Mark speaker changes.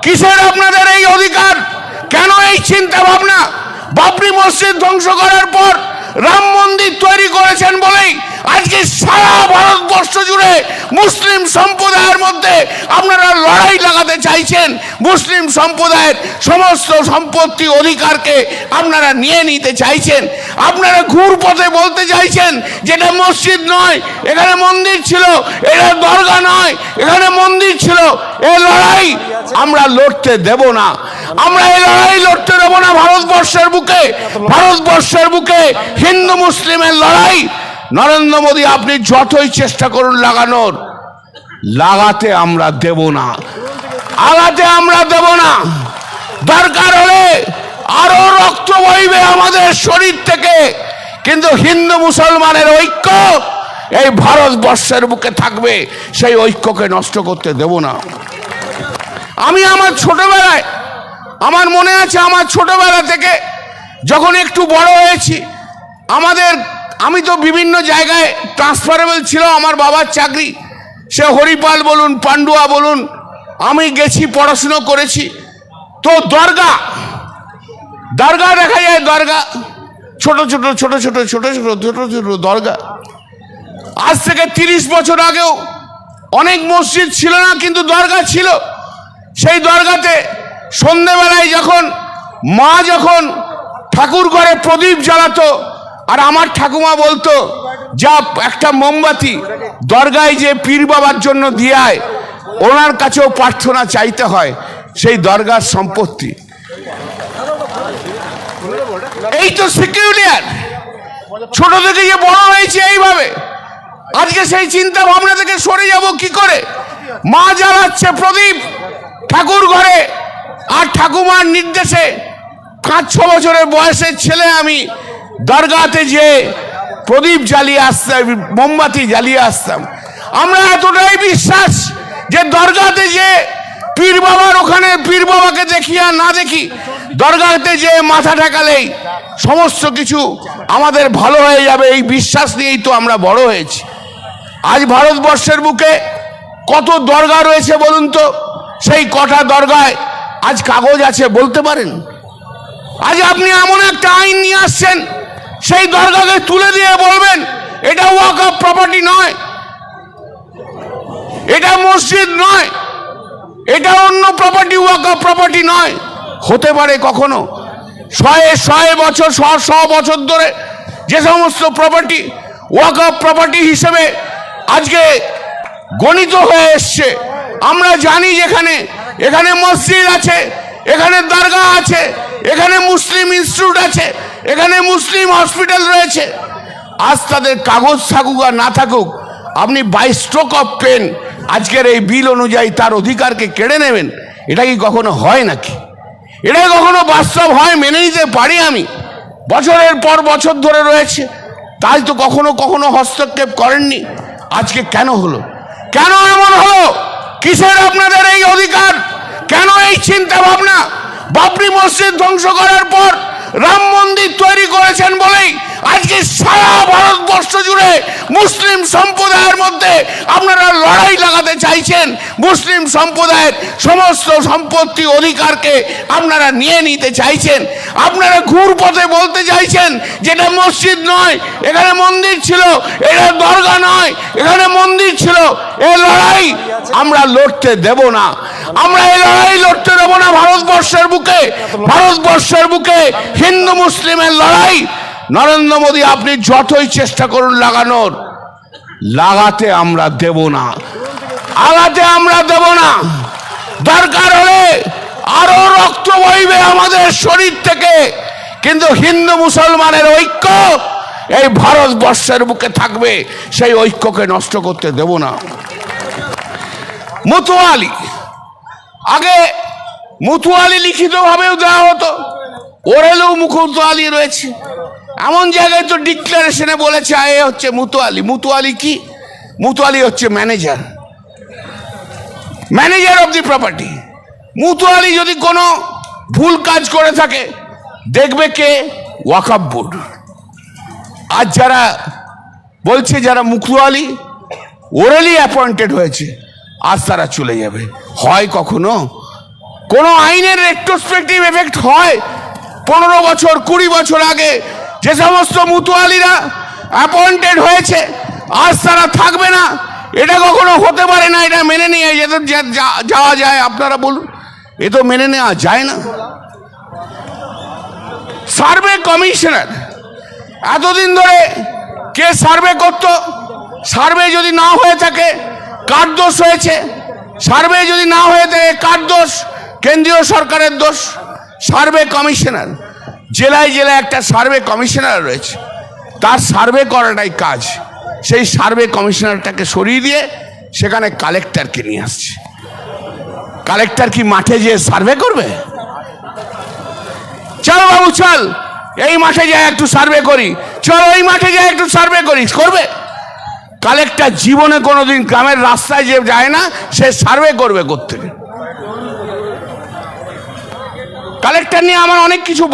Speaker 1: কিসের আপনাদের এই অধিকার? কেন এই চিন্তা ভাবনা? বাবরি মসজিদ ধ্বংস করার পর রাম মন্দির তৈরি করেছেন বলেই আজকে সারা ভারতবর্ষ জুড়ে মুসলিম সম্প্রদায়ের মধ্যে আপনারা লড়াই লাগাতে চাইছেন। মুসলিম সম্প্রদায়ের সমস্ত সম্পত্তি অধিকারকে আপনারা নিয়ে নিতে চাইছেন। আপনারা ঘুরপথে বলতে চাইছেন যেটা মসজিদ নয়, এখানে মন্দির ছিল, এটা দরগা নয়, এখানে মন্দির ছিল। এই লড়াই আমরা লড়তে দেব না। আমরা এই লড়াই লড়তে দেব না। ভারতবর্ষের বুকে, ভারতবর্ষের বুকে হিন্দু মুসলিমের লড়াই নরেন্দ্র মোদী আপনি যতই চেষ্টা করুন লাগানোর, লাগাতে আমরা দেব না, আগাতে আমরা দেব না। দরকার হলে আরো রক্ত বইবে আমাদের শরীর থেকে, কিন্তু হিন্দু মুসলমানের ঐক্য এই ভারতবর্ষের বুকে থাকবে। সেই ঐক্যকে নষ্ট করতে দেব না। আমি আমার ছোটবেলায়, আমার মনে আছে, আমার ছোটবেলা থেকে যখন একটু বড় হয়েছি, আমি তো বিভিন্ন জায়গায় ট্রান্সফারেবল ছিল আমার বাবার চাকরি। সে হরিপাল বলুন, পান্ডুয়া বলুন, আমি গেছি, পড়াশুনো করেছি। তো দরগা দেখা যায়, দরগা ছোট ছোট ছোট ছোট ছোট ছোট ছোট ছোট দরগা। আজ থেকে 30 বছর আগেও অনেক মসজিদ ছিল না, কিন্তু দরগা ছিল। সেই দরগাতে সন্ধ্যেবেলায় যখন মা ঠাকুর ঘরে প্রদীপ জ্বালাতো, আর আমার ঠাকুমা বলতো যা একটা মোমবাতি দরগায় যে পীর বাবার জন্য দিয়ে আয়, ওনার কাছেও প্রার্থনা চাইতে হয়, সেই দরগার সম্পত্তি। এই তো সিকিউরিয়ার ছোট থেকে যে বড় হয়েছে এইভাবে, আজকে সেই চিন্তা ভাবনা থেকে সরে যাব কি করে? মা জ্বালাচ্ছে প্রদীপ ঠাকুর ঘরে, আর ঠাকুমার নির্দেশে 5-6 বছরের বয়সের ছেলে আমি দরগাতে যে প্রদীপ জ্বালিয়ে আসতাম, মোমবাতি জ্বালিয়ে আসতাম। আমরা এতটাই বিশ্বাস যে দরগাতে যে পীর বাবার, ওখানে পীর বাবাকে দেখি আর না দেখি, দরগাতে যে মাথা ঠেকালেই সমস্ত কিছু আমাদের ভালো হয়ে যাবে, এই বিশ্বাস নিয়েই তো আমরা বড় হয়েছি। আজ ভারতবর্ষের বুকে কত দরগা রয়েছে বলুন তো? সেই কটা দরগায় আজ কাগজ আছে বলতে পারেন? আজ আপনি এমন একটা আইন নিয়ে আসছেন, সেই দরগাকে তুলে দিয়ে বলবেন এটা ওয়াকফ প্রপার্টি নয়, এটা মসজিদ নয়, এটা অন্য প্রপার্টি, ওয়াকফ প্রপার্টি নয়। হতে পারে কখনো? 100 বছর 100 বছর ধরে যে সমস্ত প্রপার্টি ওয়াকফ প্রপার্টি হিসেবে আজকে গণিত হয়ে এসছে, আমরা জানি যেখানে এখানে মসজিদ আছে, এখানে দরগা আছে, এখানে মুসলিম ইনস্টিটিউট আছে, এখানে মুসলিম হসপিটাল রয়েছে। আজ তাদের কাগজ থাকুক আর না থাকুক, আপনি বাই স্ট্রোক অফ পেন আজকের এই বিল অনুযায়ী তার অধিকারকে কেড়ে নেবেন, এটা কি কখনো হয় নাকি? এটা কখনো বাস্তব হয়? মেনে নিতে পারি আমি। বছরের পর বছর ধরে রয়েছে, তাই তো কখনো কখনো হস্তক্ষেপ করেননি। আজকে কেন হলো? কেন এমন হলো? কিসের আপনাদের এই অধিকার? কেন এই চিন্তা ভাবনা? বাবরি মসজিদ ধ্বংস করার পর রাম মন্দির তৈরি করেছেন বলেই আজকে সারা ভারতবর্ষ জুড়ে মুসলিম সম্প্রদায়ের মধ্যে আপনারা লড়াই লাগাতে চাইছেন। মুসলিম সম্প্রদায়ের সমস্ত সম্পত্তি অধিকারকে আপনারা নিয়ে নিতে চাইছেন। আপনারা ঘুরপথে বলতে চাইছেন যেটা মসজিদ নয়, এখানে মন্দির ছিল, এটা দরগা নয়, এখানে মন্দির ছিল। এই লড়াই আমরা লড়তে দেব না। আমরা এই লড়াই লড়তে দেব না। ভারতবর্ষের বুকে, ভারতবর্ষের বুকে হিন্দু মুসলিমের লড়াই নরেন্দ্র মোদী আপনি যতই চেষ্টা করুন লাগানোর, লাগাতে আমরা দেব না, আগাতে আমরা দেব না। দরকার হলে আরো রক্ত বইবে আমাদের শরীর থেকে, কিন্তু হিন্দু মুসলমানের ঐক্য এই ভারতবর্ষের বুকে থাকবে। সেই ঐক্যকে নষ্ট করতে দেব না। মুতুয়ালি, আগে মুতুয়ালি লিখিত ভাবেও দেওয়া হতো, ওরেলেও মুতুয়ালি রয়েছে। এমন জায়গায় তো ডিক্লারেশনে বলেছে এ হচ্ছে মুতুয়ালি। মুতুয়ালি কি? মুতুয়ালি হচ্ছে manager, manager of the property. মুতুয়ালি যদি কোনো ভুল কাজ করে থাকে দেখবে কে? ওয়াকফ বোর্ড। আজ যারা বলছে যারা মুতুয়ালি ওরেলি অ্যাপয়েন্টেড হয়েছে, আজ তারা চলে যাবে। হয় কখনো? কোনো আইনের রেট্রোস্পেক্টিভ এফেক্ট হয়? 15 বছর 20 বছর আগে যে সমস্ত মুতুয়ালিরা অ্যাপয়েন্টেড হয়েছে আজ তারা থাকবে না, এটা কখনো হতে পারে না। এটা মেনে নিয়ে যাওয়া যায়? আপনারা বলুন, এ তো মেনে নেওয়া যায় না। সার্ভে কমিশনার এতদিন ধরে কে সার্ভে করত? সার্ভে যদি না হয়ে থাকে কার দোষ হয়েছে? সার্ভে যদি না হয়ে থাকে কার দোষ? কেন্দ্রীয় সরকারের দোষ। সার্ভে কমিশনার, জেলায় জেলায় একটা সার্ভে কমিশনার রয়েছে, তার সার্ভে করাটাই কাজ। সেই সার্ভে কমিশনারটাকে সরিয়ে দিয়ে সেখানে কালেক্টরকে নিয়ে আসছে। কালেক্টর কি মাঠে যেয়ে সার্ভে করবে? চল বাবু চল, এই মাঠে যাই একটু সার্ভে করি, চল ওই মাঠে যাই একটু সার্ভে করি, করবে? কালেক্টর জীবনে কোনোদিন গ্রামের রাস্তায় যে যায় না, সে সার্ভে করবে কোত্থেকে? কালেক্টর নিয়ে আমার অনেক কিছু